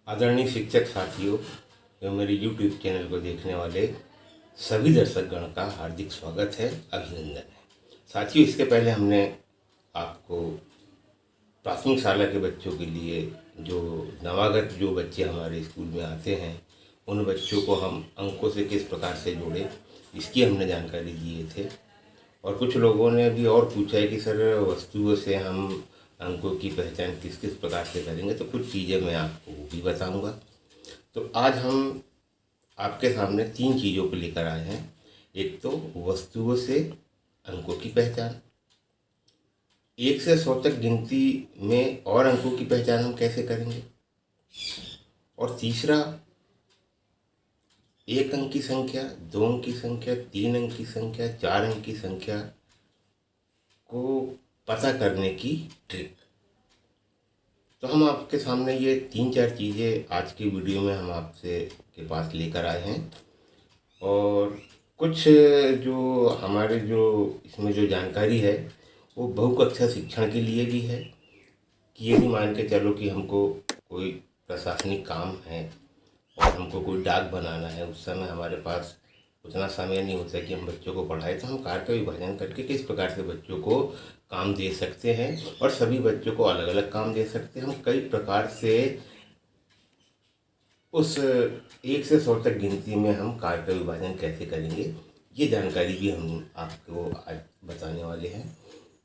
आदरणीय शिक्षक साथियों एवं मेरे YouTube चैनल को देखने वाले सभी दर्शकगण का हार्दिक स्वागत है, अभिनंदन है। साथियों, इसके पहले हमने आपको प्राथमिक शाला के बच्चों के लिए जो नवागत जो बच्चे हमारे स्कूल में आते हैं उन बच्चों को हम अंकों से किस प्रकार से जोड़ें इसकी हमने जानकारी दिए थे। और कुछ लोगों ने भी और पूछा है कि सर वस्तुओं से हम अंकों की पहचान किस किस प्रकार से करेंगे, तो कुछ चीज़ें मैं आपको वो भी बताऊंगा। तो आज हम आपके सामने 3 चीज़ों को लेकर आए हैं। एक तो वस्तुओं से अंकों की पहचान, 1 से 100 तक गिनती में और अंकों की पहचान हम कैसे करेंगे, और तीसरा 1 अंक की संख्या, 2 अंक की संख्या, 3 अंक की संख्या, 4 अंक की संख्या को पता करने की ट्रिक। तो हम आपके सामने ये 3-4 चीज़ें आज की वीडियो में हम आपसे के पास लेकर आए हैं। और कुछ जो हमारे जो इसमें जो जानकारी है वो बहुकक्षा शिक्षण के लिए भी है कि यदि मान के चलो कि हमको कोई प्रशासनिक काम है और हमको कोई डाक बनाना है, उस समय हमारे पास उतना समय नहीं होता कि हम बच्चों को पढ़ाएं, तो हम कार्य का विभाजन करके किस प्रकार से बच्चों को काम दे सकते हैं और सभी बच्चों को अलग अलग काम दे सकते हैं। हम कई प्रकार से उस 1 से 100 तक गिनती में हम कार्य का विभाजन कैसे करेंगे, ये जानकारी भी हम आपको आज बताने वाले हैं।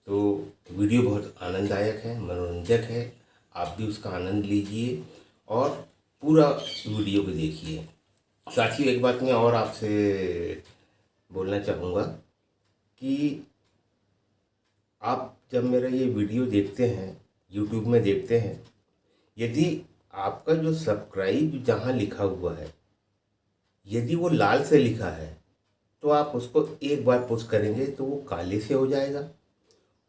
तो वीडियो बहुत आनंददायक है, मनोरंजक है, आप भी उसका आनंद लीजिए और पूरा वीडियो को देखिए। साथियों, एक बात मैं और आपसे बोलना चाहूँगा कि आप जब मेरा ये वीडियो देखते हैं, YouTube में देखते हैं, यदि आपका जो सब्सक्राइब जहाँ लिखा हुआ है यदि वो लाल से लिखा है तो आप उसको एक बार पुश करेंगे तो वो काले से हो जाएगा,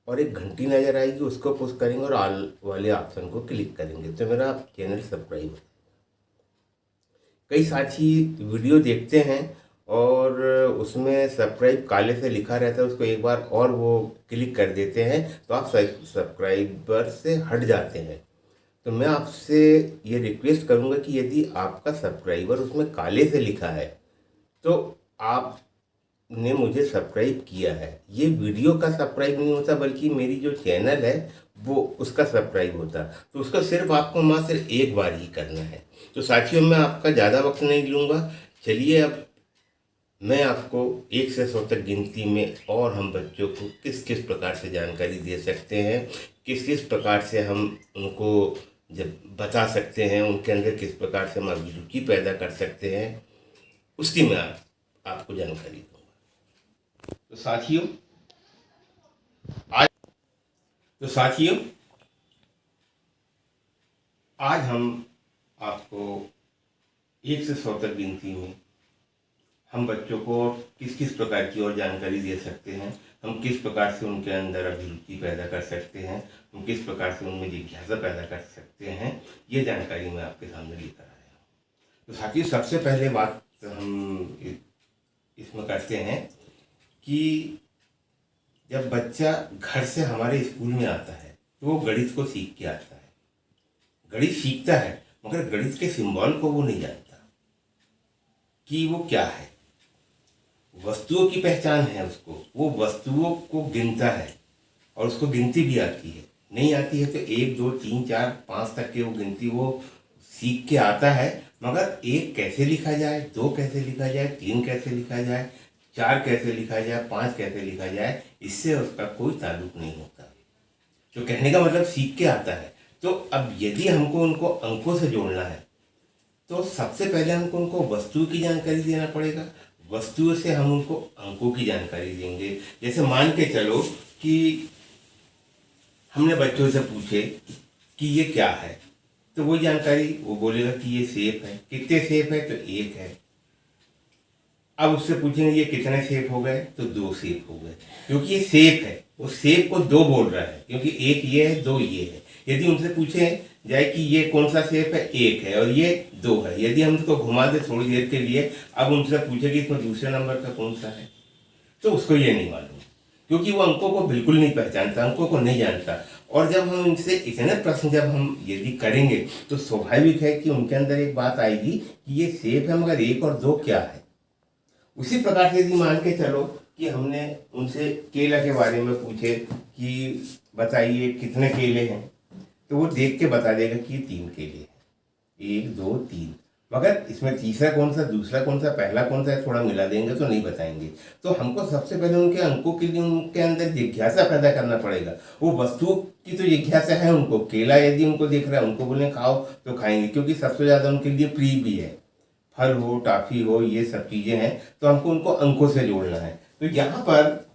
और एक घंटी नज़र आएगी उसको पुश करेंगे और ऑल वाले ऑप्शन को क्लिक करेंगे तो मेरा चैनल सब्सक्राइब है। कई साथी वीडियो देखते हैं और उसमें सब्सक्राइब काले से लिखा रहता है, उसको एक बार और वो क्लिक कर देते हैं तो आप सब्सक्राइबर से हट जाते हैं। तो मैं आपसे ये रिक्वेस्ट करूंगा कि यदि आपका सब्सक्राइबर उसमें काले से लिखा है तो आपने मुझे सब्सक्राइब किया है। ये वीडियो का सब्सक्राइब नहीं होता बल्कि मेरी जो चैनल है वो उसका सब्सक्राइब होता, तो उसको सिर्फ आपको मात्र एक बार ही करना है। तो साथियों, मैं आपका ज़्यादा वक्त नहीं लूँगा, चलिए अब मैं आपको 1 से 100 तक गिनती में और हम बच्चों को किस किस प्रकार से जानकारी दे सकते हैं, किस किस प्रकार से हम उनको जब बता सकते हैं, उनके अंदर किस प्रकार से हम अभिरुचि पैदा कर सकते हैं, उसकी मैं आपको जानकारी दूंगा। तो साथियों आज हम आपको 1 से 100 तक गिनती में हम बच्चों को किस किस प्रकार की और जानकारी दे सकते हैं, हम किस प्रकार से उनके अंदर अभिरुचि पैदा कर सकते हैं, हम किस प्रकार से उनमें जिज्ञासा पैदा कर सकते हैं, ये जानकारी मैं आपके सामने लेकर आया हूँ। तो साथियों, सबसे पहले बात हम इसमें करते हैं कि जब बच्चा घर से हमारे स्कूल में आता है तो वो गणित को सीख के आता है, गणित सीखता है, मगर गणित के सिंबल को वो नहीं जानता कि वो क्या है। वस्तुओं की पहचान है उसको, वो वस्तुओं को गिनता है और उसको गिनती भी आती है। नहीं आती है तो 1 2 3 4 5 तक के वो गिनती वो सीख के आता है, मगर 1 कैसे लिखा जाए, 2 कैसे लिखा जाए, 3 कैसे लिखा जाए, 4 कैसे लिखा जाए, 5 कैसे लिखा जाए, इससे उसका कोई ताल्लुक नहीं होता। तो कहने का मतलब सीख के आता है। तो अब यदि हमको उनको अंकों से जोड़ना है तो सबसे पहले हमको उनको वस्तु की जानकारी देना पड़ेगा, वस्तुओं से हम उनको अंकों की जानकारी देंगे। जैसे मान के चलो कि हमने बच्चों से पूछे कि ये क्या है, तो वो जानकारी वो बोलेगा कि ये सेब है। कितने सेब है, तो 1 है। अब उससे पूछेंगे ये कितने सेब हो गए, तो 2 सेब हो गए, क्योंकि ये सेब है, वो सेब को 2 बोल रहा है क्योंकि 1 ये है, 2 ये है। यदि उनसे पूछे जाए कि ये कौन सा सेब है, 1 है और ये 2 है, यदि हम उसको घुमा दे थोड़ी देर के लिए, अब उनसे पूछे कि इसमें दूसरे नंबर का कौन सा है, तो उसको ये नहीं मालूम, क्योंकि वो अंकों को बिल्कुल नहीं पहचानता, अंकों को नहीं जानता। और जब हम इनसे इतने प्रश्न जब हम यदि करेंगे तो स्वाभाविक है कि उनके अंदर एक बात आएगी कि ये सेब है मगर 1 और 2 क्या है। उसी प्रकार से यदि मान के चलो कि हमने उनसे केला के बारे में पूछे कि बताइए कितने केले हैं, तो वो देख के बता देगा कि 3 केले हैं, 1 2 3। मगर इसमें तीसरा कौन सा, दूसरा कौन सा, पहला कौन सा है, थोड़ा मिला देंगे तो नहीं बताएंगे। तो हमको सबसे पहले उनके अंकों के लिए उनके अंदर जिज्ञासा पैदा करना पड़ेगा। वो वस्तुओं की तो जिज्ञासा है उनको, केला यदि उनको दिख रहा है उनको बोले खाओ तो खाएंगे, क्योंकि सबसे ज़्यादा उनके लिए प्रिय भी है। फल हो, टॉफी हो, ये सब चीज़ें हैं, तो हमको उनको अंकों से जोड़ना है। तो यहाँ पर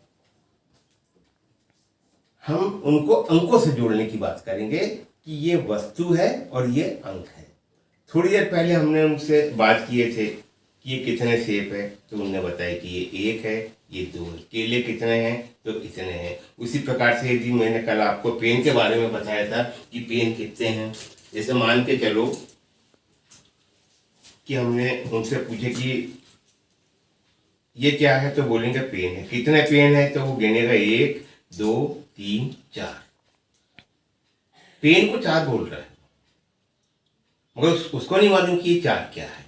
हम उनको अंकों से जोड़ने की बात करेंगे कि ये वस्तु है और ये अंक है। थोड़ी देर पहले हमने उनसे बात किए थे कि ये कितने सेब है, तो उन्होंने बताया कि ये 1 है, ये 2 है। केले कितने हैं, तो इतने हैं। उसी प्रकार से यदि मैंने कल आपको पेन के बारे में बताया था कि पेन कितने हैं, जैसे मान के चलो कि हमने उनसे पूछे कि ये क्या है, तो बोलेंगे पेन है। कितने पेन है, तो वो गिनेगा 1 2 3 4। पेन को 4 बोल रहा है मगर उसको नहीं मालूम कि ये 4 क्या है।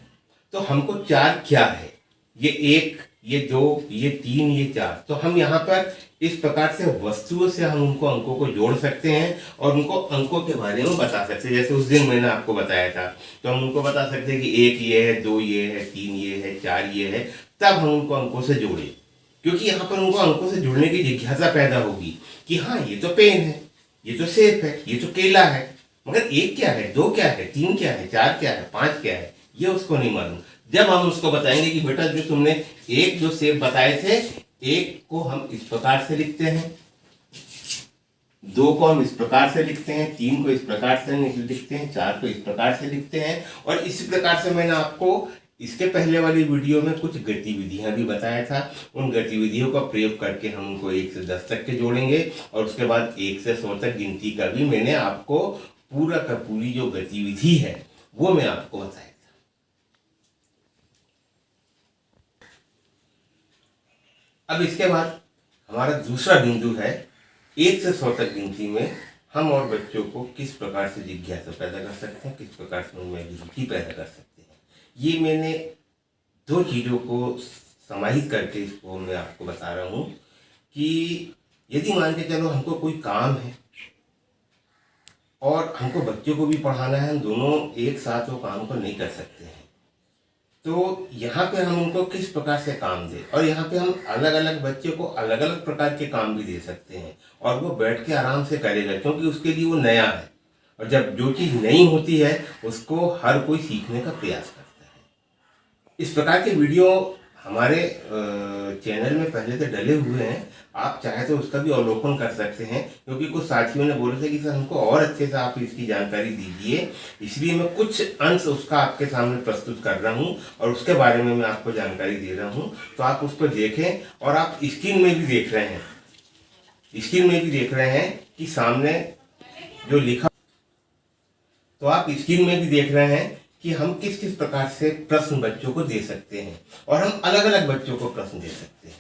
तो हमको 4 क्या है, ये 1 ये 2 ये 3 ये 4। तो हम यहाँ पर इस प्रकार से वस्तुओं से हम उनको अंकों को जोड़ सकते हैं और उनको अंकों के बारे में बता सकते हैं। जैसे उस दिन मैंने आपको बताया था, तो हम उनको बता सकते हैं कि 1 ये है, 2 ये है, 3 ये है, 4 ये है। तब हम उनको अंकों से जोड़े, क्योंकि यहाँ पर उनको अंकों से जुड़ने की जिज्ञासा पैदा होगी कि हाँ ये तो पेन है, ये तो सेब है, ये तो केला है, मगर 1 क्या है, 2 क्या है, 3 क्या है, 4 क्या है, 5 क्या है, ये उसको नहीं मालूम। जब हम उसको बताएंगे कि बेटा जो तुमने 1 2 सेब बताए थे, 1 को हम इस प्रकार से लिखते हैं, 2 को हम इस प्रकार से लिखते हैं, 3 को इस प्रकार से लिखते हैं, 4 को इस प्रकार से लिखते हैं। और इसी प्रकार से मैंने आपको इसके पहले वाली वीडियो में कुछ गतिविधियां भी बताया था। उन गतिविधियों का प्रयोग करके हम उनको 1 से 10 तक के जोड़ेंगे और उसके बाद 1 से 100 तक गिनती का भी मैंने आपको पूरा का पूरी जो गतिविधि है वो मैं आपको बताया था। अब इसके बाद हमारा दूसरा बिंदु है 1 से 100 तक गिनती में हम और बच्चों को किस प्रकार से जिज्ञासा पैदा कर सकते हैं, किस प्रकार से उनमें रुचि पैदा कर सकते हैं। ये मैंने 2 चीज़ों को समाहित करके इसको मैं आपको बता रहा हूँ कि यदि मान के चलो हमको कोई काम है और हमको बच्चों को भी पढ़ाना है, हम दोनों एक साथ वो काम को नहीं कर सकते हैं, तो यहाँ पे हम उनको किस प्रकार से काम दें। और यहाँ पे हम अलग अलग बच्चे को अलग अलग प्रकार के काम भी दे सकते हैं और वो बैठ के आराम से करेगा, क्योंकि उसके लिए वो नया है। और जब जो चीज़ नई होती है उसको हर कोई सीखने का प्रयास करता है। इस प्रकार के वीडियो हमारे चैनल में पहले से डले हुए हैं, आप चाहे तो उसका भी अवलोकन कर सकते हैं, क्योंकि कुछ साथियों ने बोले थे कि सर हमको और अच्छे से आप इसकी जानकारी दीजिए, इसलिए मैं कुछ अंश उसका आपके सामने प्रस्तुत कर रहा हूं और उसके बारे में मैं आपको जानकारी दे रहा हूं। तो आप उसको देखें और आप स्क्रीन में भी देख रहे हैं, स्क्रीन में भी देख रहे हैं कि सामने जो लिखा, तो आप स्क्रीन में भी देख रहे हैं कि हम किस किस प्रकार से प्रश्न बच्चों को दे सकते हैं और हम अलग अलग बच्चों को प्रश्न दे सकते हैं।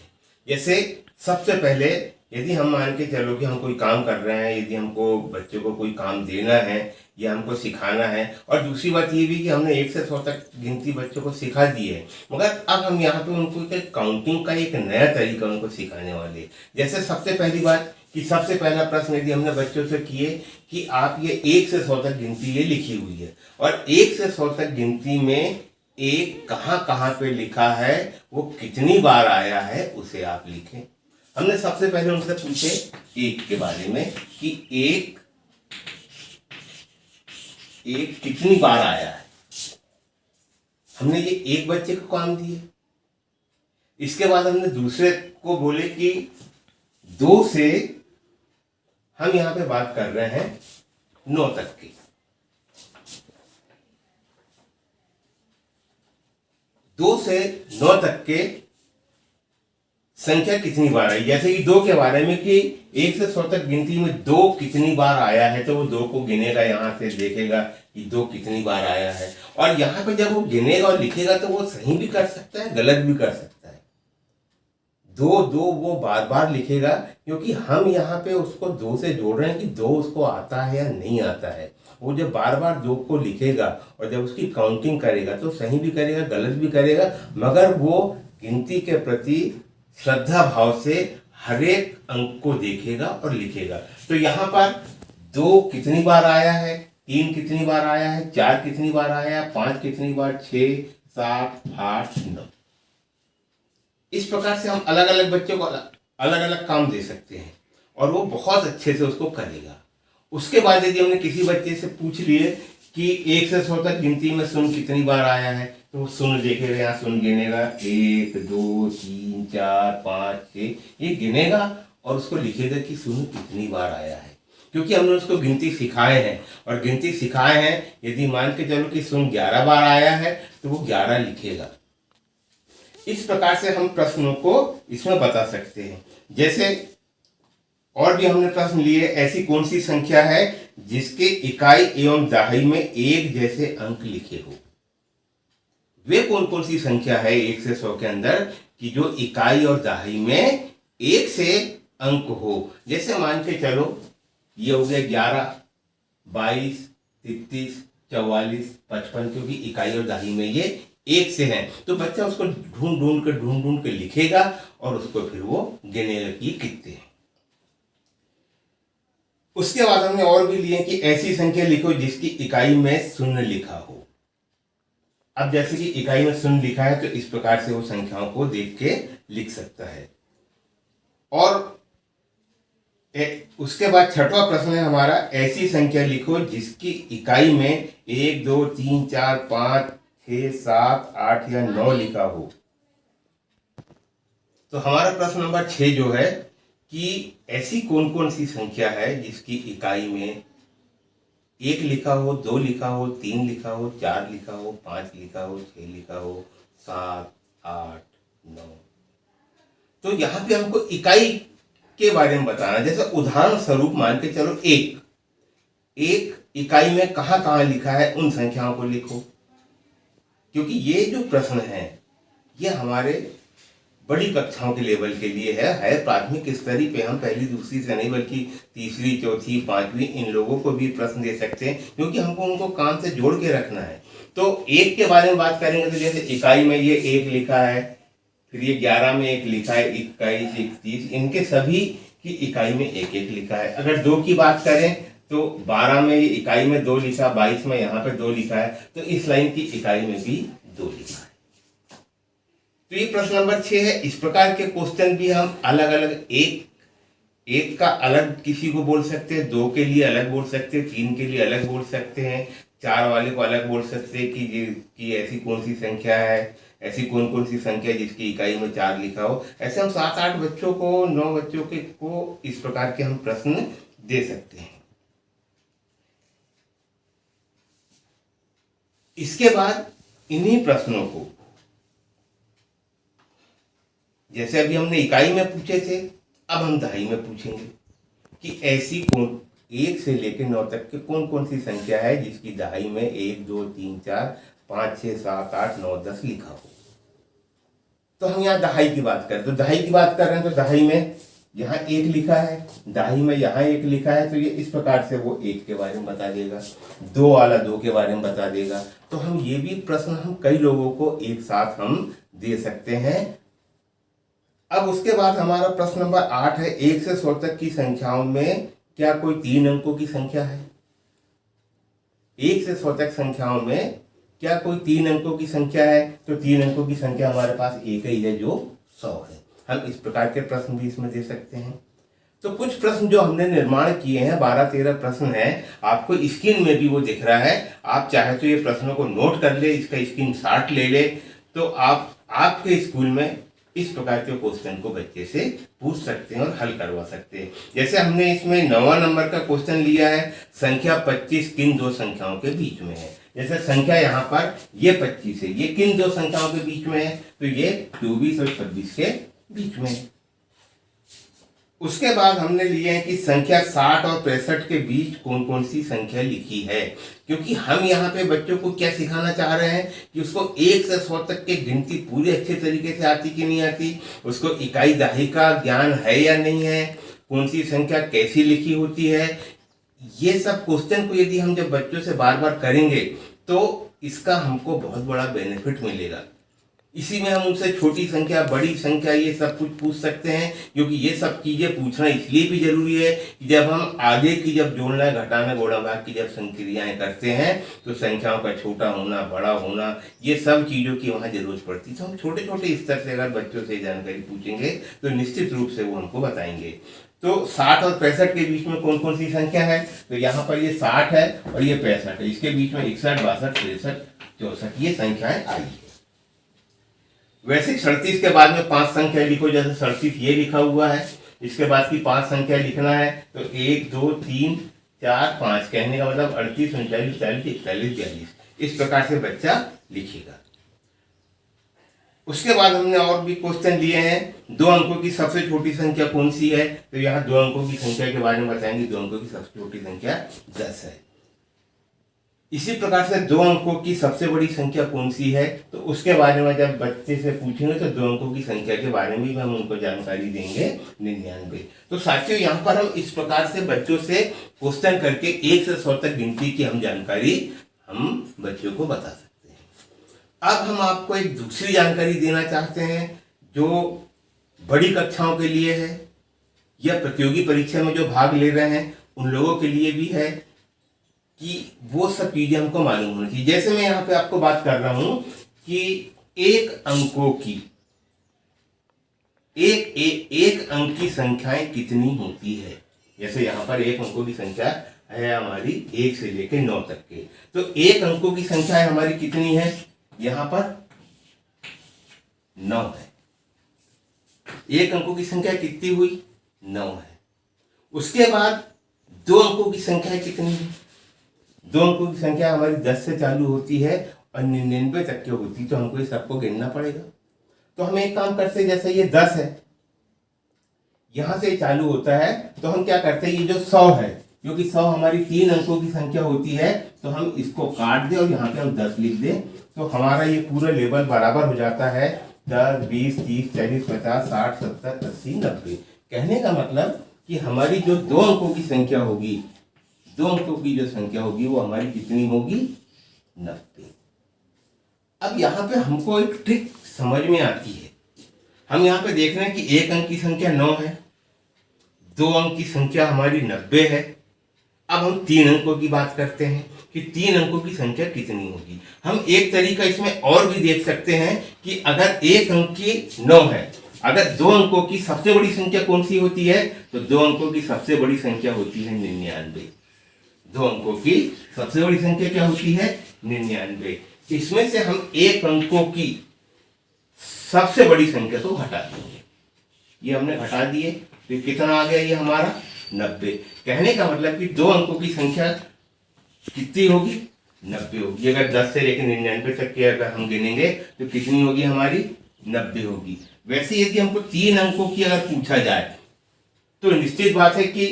जैसे सबसे पहले यदि हम मान के चलो कि हम कोई काम कर रहे हैं, यदि हमको बच्चों को कोई काम देना है या हमको सिखाना है, और दूसरी बात ये भी कि हमने 1 से 100 तक गिनती बच्चों को सिखा दी है, मगर अब हम यहाँ पे उनको काउंटिंग का एक नया तरीका उनको सिखाने वाले। जैसे सबसे पहली बात कि सबसे पहला प्रश्न यदि हमने बच्चों से किए कि आप ये 1 से 100 तक गिनती ये लिखी हुई है और 1 से 100 तक गिनती में 1 कहाँ कहाँ पे लिखा है, वो कितनी बार आया है, उसे आप लिखें। हमने सबसे पहले उनसे पूछे 1 के बारे में कि 1 कितनी बार आया है। हमने ये एक बच्चे को काम दिए। इसके बाद हमने दूसरे को बोले कि 2 से हम यहाँ पे बात कर रहे हैं 9 तक की। 2 से 9 तक के संख्या कितनी बार आई, जैसे कि 2 के बारे में कि 1 से 100 तक गिनती में 2 कितनी बार आया है, तो वो 2 को गिनेगा, यहाँ से देखेगा कि 2 कितनी बार आया है। और यहाँ पे जब वो गिनेगा और लिखेगा तो वो सही भी कर सकता है, गलत भी कर सकता है। दो दो वो बार बार लिखेगा, क्योंकि हम यहाँ पे उसको दो से जोड़ रहे हैं कि दो उसको आता है या नहीं आता है। वो जब बार बार दो को लिखेगा और जब उसकी काउंटिंग करेगा तो सही भी करेगा, गलत भी करेगा, मगर वो गिनती के प्रति श्रद्धा भाव से हर एक अंक को देखेगा और लिखेगा। तो यहाँ पर दो कितनी बार आया है, तीन कितनी बार आया है, चार कितनी बार आया है, पांच कितनी बार, 6, 7, 8, 9। इस प्रकार से हम अलग अलग बच्चों को अलग अलग काम दे सकते हैं और वो बहुत अच्छे से उसको करेगा। उसके बाद यदि हमने किसी बच्चे से पूछ लिए कि 1 से 100 तक गिनती में शून्य कितनी बार आया है, तो वो शून्य देखेगा, यहाँ शून्य गिनेगा, 1, 2, 3, 4, 5, 6, ये गिनेगा और उसको लिखेगा कि शून्य कितनी बार आया है। क्योंकि हमने उसको गिनती सिखाए हैं और गिनती सिखाए हैं, यदि मान के चलो कि शून्य 11 बार आया है तो वो 11 लिखेगा। इस प्रकार से हम प्रश्नों को इसमें बता सकते हैं। जैसे और भी हमने प्रश्न लिए, ऐसी कौन सी संख्या है जिसके इकाई एवं दहाई में एक जैसे अंक लिखे हो। वे कौन कौन सी संख्या है 1 से 100 के अंदर कि जो इकाई और दहाई में एक से अंक हो। जैसे मान के चलो ये हो गया 11, 22, 33, 44, 55, क्योंकि इकाई और दहाई में ये एक से हैं, तो बच्चा उसको ढूंढ ढूंढ के लिखेगा और उसको फिर वो गिने लगी कितने हैं। उसके बाद हमने और भी लिए कि ऐसी संख्या लिखो जिसकी इकाई में शून्य लिखा हो। अब जैसे कि इकाई में शून्य लिखा है तो इस प्रकार से वो संख्याओं को देख के लिख सकता है। और उसके बाद छठवां प्रश्न है हमारा, ऐसी संख्या लिखो जिसकी इकाई में 1, 2, 3, 4, 5, 6, 7, 8 या 9 लिखा हो। तो हमारा प्रश्न नंबर 6 जो है कि ऐसी कौन कौन सी संख्या है जिसकी इकाई में 1 लिखा हो, 2 लिखा हो, 3 लिखा हो, 4 लिखा हो, 5 लिखा हो, 6 लिखा हो, 7, 8, 9। तो यहाँ पे हमको इकाई के बारे में बताना। जैसे उदाहरण स्वरूप मान के चलो एक इकाई में कहाँ कहाँ लिखा है उन संख्याओं को लिखो, क्योंकि ये जो प्रश्न है ये हमारे बड़ी कक्षाओं के लेवल के लिए है प्राथमिक स्तरीय पे। हम पहली दूसरी से नहीं बल्कि तीसरी, चौथी, पांचवी इन लोगों को भी प्रश्न दे सकते हैं, क्योंकि हमको उनको काम से जोड़ के रखना है। तो एक के बारे में बात करेंगे तो जैसे इकाई में ये 1 लिखा है, फिर ये 11 में 1 लिखा है, 21, 31, इनके सभी की इकाई में 1 लिखा है। अगर 2 की बात करें तो 12 में ये इकाई में 2 लिखा, 22 में यहाँ पे 2 लिखा है, तो इस लाइन की इकाई में भी 2 लिखा है। तो ये प्रश्न नंबर 6 है। इस प्रकार के क्वेश्चन भी हम अलग अलग एक का अलग किसी को बोल सकते हैं, 2 के लिए अलग बोल सकते हैं, 3 के लिए अलग बोल सकते हैं, 4 वाले को अलग बोल सकते हैं कि ऐसी कौन सी संख्या है, ऐसी कौन कौन सी संख्या जिसकी इकाई में 4 लिखा हो। ऐसे हम 7-8 बच्चों को, 9 बच्चों को इस प्रकार के हम प्रश्न दे सकते हैं। इसके बाद इन्हीं प्रश्नों को, जैसे अभी हमने इकाई में पूछे थे, अब हम दहाई में पूछेंगे कि ऐसी कौन 1 से लेकर 9 तक के कौन कौन सी संख्या है जिसकी दहाई में 1, 2, 3, 4, 5, 6, 7, 8, 9, 10 लिखा हो। तो हम यहाँ दहाई की बात करें तो दहाई की बात कर रहे हैं तो दहाई में यहाँ 1 लिखा है, दहाई में यहाँ 1 लिखा है, तो ये इस प्रकार से वो 1 के बारे में बता देगा, 2 वाला 2 के बारे में बता देगा। तो हम ये भी प्रश्न हम कई लोगों को एक साथ हम दे सकते हैं। अब उसके बाद हमारा प्रश्न नंबर 8 है, 1 से 100 तक की संख्याओं में क्या कोई 3 अंकों की संख्या है। 1 से 100 तक संख्याओं में क्या कोई 3 अंकों की संख्या है। तो 3 अंकों की संख्या हमारे पास एक ही है जो 100 है। हम इस प्रकार के प्रश्न भी इसमें दे सकते हैं। तो कुछ प्रश्न जो हमने निर्माण किए हैं, 12-13 प्रश्न हैं, आपको स्क्रीन में भी वो दिख रहा है। आप चाहे तो ये प्रश्नों को नोट कर ले, इसका स्क्रीनशॉट ले ले, तो आप आपके स्कूल में इस प्रकार के क्वेश्चन को बच्चे से पूछ सकते हैं और हल करवा सकते हैं। जैसे हमने इसमें 9वां नंबर का क्वेश्चन लिया है, संख्या 25 किन 2 संख्याओं के बीच में है। जैसे संख्या यहाँ पर ये 25 है, ये किन 2 संख्याओं के बीच में है, तो ये 24 और 26 के बीच में है। उसके बाद हमने लिए हैं कि संख्या 60 और 65 के बीच कौन कौन सी संख्या लिखी है, क्योंकि हम यहाँ पे बच्चों को क्या सिखाना चाह रहे हैं कि उसको 1 से 100 तक की गिनती पूरी अच्छे तरीके से आती कि नहीं आती, उसको इकाई दहाई का ज्ञान है या नहीं है, कौन सी संख्या कैसी लिखी होती है। ये सब क्वेश्चन को यदि हम जब बच्चों से बार बार करेंगे तो इसका हमको बहुत बड़ा बेनिफिट मिलेगा। इसी में हम उनसे छोटी संख्या, बड़ी संख्या, ये सब कुछ पूछ सकते हैं, क्योंकि ये सब चीज़ें पूछना इसलिए भी जरूरी है कि जब हम आगे की जब जोड़ना, घटाना, गुणा भाग की जब संक्रियाएं करते हैं तो संख्याओं का छोटा होना, बड़ा होना, ये सब चीज़ों की वहाँ जरूरत पड़ती है। तो हम छोटे छोटे स्तर से अगर बच्चों से जानकारी पूछेंगे तो निश्चित रूप से वो हमको बताएंगे। तो 60 और 65 के बीच में कौन कौन सी संख्या है, तो यहाँ पर ये 60 है और ये 65 है, इसके बीच में 61, 62, 63, 64 ये संख्याएं आई है। वैसे 37 के बाद में 5 संख्या लिखो, जैसे 37 ये लिखा हुआ है, इसके बाद की 5 संख्या लिखना है तो 1, 2, 3, 4, 5, कहने का मतलब 38, 39, 40, 41, 42, इस प्रकार से बच्चा लिखेगा। उसके बाद हमने और भी क्वेश्चन दिए हैं। 2 अंकों की सबसे छोटी संख्या कौन सी है, तो यहाँ 2 अंकों की संख्या के बारे में बताएंगे। 2 अंकों की सबसे छोटी संख्या 10 है। इसी प्रकार से 2 अंकों की सबसे बड़ी संख्या कौन सी है, तो उसके बारे में जब बच्चे से पूछेंगे तो 2 अंकों की संख्या के बारे में भी हम उनको जानकारी देंगे, 99। तो साथियों, यहाँ पर हम इस प्रकार से बच्चों से क्वेश्चन करके 1 से 100 तक गिनती की हम जानकारी हम बच्चों को बता सकते हैं। अब हम आपको एक दूसरी जानकारी देना चाहते हैं जो बड़ी कक्षाओं के लिए है या प्रतियोगी परीक्षा में जो भाग ले रहे हैं उन लोगों के लिए भी है, कि वो सब चीजें हमको मालूम होनी चाहिए। जैसे मैं यहाँ पे आपको बात कर रहा हूं कि एक अंक की संख्याएं कितनी होती है। जैसे यहाँ पर 1 अंकों की संख्या है हमारी 1 से लेकर 9 तक के, तो 1 अंकों की संख्या हमारी कितनी है, यहाँ पर 9 है। 1 अंकों की संख्या कितनी हुई, 9 है। उसके बाद 2 अंकों की संख्या कितनी है, 2 अंकों की संख्या हमारी 10 से चालू होती है और 99 तक की होती है, तो हमको इस सबको गिनना पड़ेगा। तो हम एक काम करते हैं, जैसे ये 10 है, यहां से चालू होता है, तो हम क्या करते हैं, ये जो 100 है, क्योंकि 100 हमारी 3 अंकों की संख्या होती है, तो हम इसको काट दें और यहाँ पे हम 10 लिख दें, तो हमारा ये पूरा लेवल बराबर हो जाता है 10, 20, 30, 40, 50, 60, 70, 80, 90। कहने का मतलब कि हमारी जो 2 अंकों की संख्या होगी, 2 अंकों की जो संख्या होगी वो हमारी कितनी होगी, 90। अब यहाँ पे हमको एक ट्रिक समझ में आती है। हम यहाँ पे देख रहे हैं कि 1 अंक की संख्या 9 है, 2 अंक की संख्या हमारी 90 है। अब हम 3 अंकों की बात करते हैं कि 3 अंकों की संख्या कितनी होगी। हम एक तरीका इसमें और भी देख सकते हैं कि अगर 1 अंक की 9 है, अगर 2 अंकों की सबसे बड़ी संख्या कौन सी होती है, तो 2 अंकों की सबसे बड़ी संख्या होती है 99। 2 अंकों की सबसे बड़ी संख्या क्या होती है, 99। इसमें से हम 1 अंकों की सबसे बड़ी संख्या तो घटा देंगे, ये हमने घटा दिए, तो कितना आ गया ये हमारा 90। कहने का मतलब कि 2 अंकों की संख्या कितनी होगी, 90 होगी। अगर 10 से लेकर 99 तक की अगर हम गिनेंगे तो कितनी होगी हमारी, 90 होगी। वैसे यदि हमको 3 अंकों की अगर पूछा जाए तो निश्चित बात है कि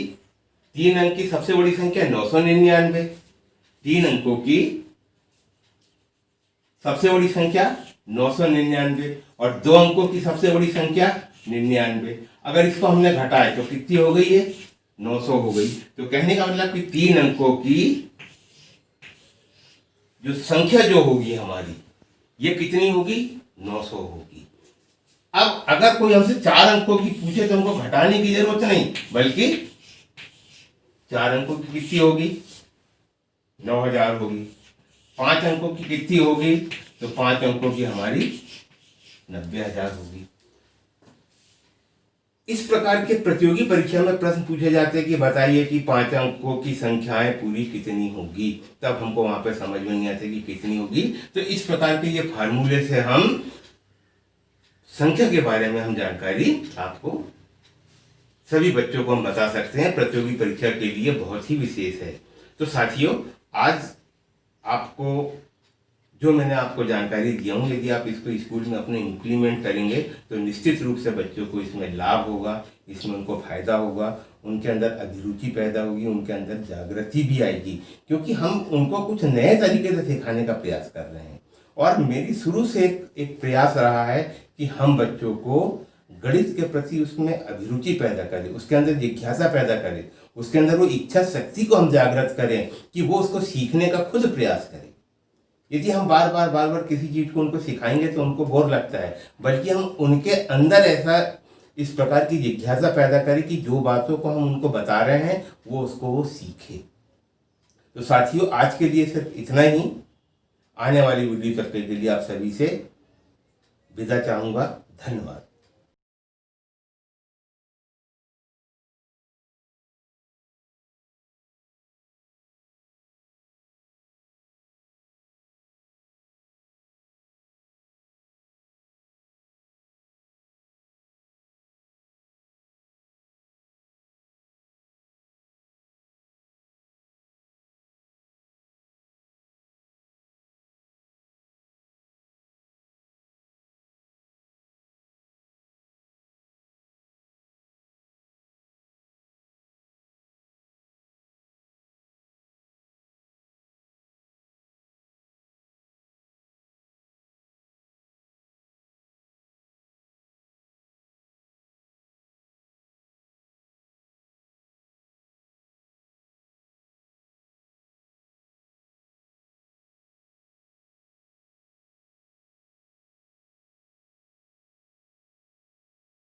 3 अंक की सबसे बड़ी संख्या 999, 3 अंकों की सबसे बड़ी संख्या 999 और 2 अंकों की सबसे बड़ी संख्या 99। अगर इसको हमने घटाए तो कितनी हो गई है, 900 हो गई। तो कहने का मतलब कि 3 अंकों की जो संख्या जो होगी हमारी, ये कितनी होगी, 900 होगी। अब अगर कोई हमसे 4 अंकों की पूछे तो हमको घटाने की जरूरत नहीं, बल्कि 4 अंकों की कितनी होगी, 9000 होगी। 5 अंकों की कितनी होगी, तो 5 अंकों की हमारी 90000 होगी। इस प्रकार के प्रतियोगी परीक्षा में प्रश्न पूछे जाते हैं कि बताइए कि 5 अंकों की संख्याएं पूरी कितनी होगी, तब हमको वहां पे समझ में नहीं आती कि कितनी होगी। तो इस प्रकार के ये फार्मूले से हम संख्या के बारे में हम जानकारी आपको सभी बच्चों को हम बता सकते हैं, प्रतियोगी परीक्षा के लिए बहुत ही विशेष है। तो साथियों, आज आपको जो मैंने आपको जानकारी दिया हूँ, यदि आप इसको स्कूल में अपने इम्प्लीमेंट करेंगे तो निश्चित रूप से बच्चों को इसमें लाभ होगा। इसमें उनको फायदा होगा, उनके अंदर अभिरुचि पैदा होगी, उनके अंदर जागृति भी आएगी, क्योंकि हम उनको कुछ नए तरीके से सिखाने का प्रयास कर रहे हैं। और मेरी शुरू से एक प्रयास रहा है कि हम बच्चों को गणित के प्रति उसमें अभिरुचि पैदा करें, उसके अंदर जिज्ञासा पैदा करें, उसके अंदर वो इच्छा शक्ति को हम जागृत करें कि वो उसको सीखने का खुद प्रयास करें। यदि हम बार बार किसी चीज़ को उनको सिखाएंगे तो उनको बोर लगता है, बल्कि हम उनके अंदर ऐसा इस प्रकार की जिज्ञासा पैदा करें कि जो बातों को हम उनको बता रहे हैं वो सीखे। तो साथियों, आज के लिए सिर्फ इतना ही। आने वाली वीडियो तक के लिए आप सभी से विदा चाहूँगा। धन्यवाद।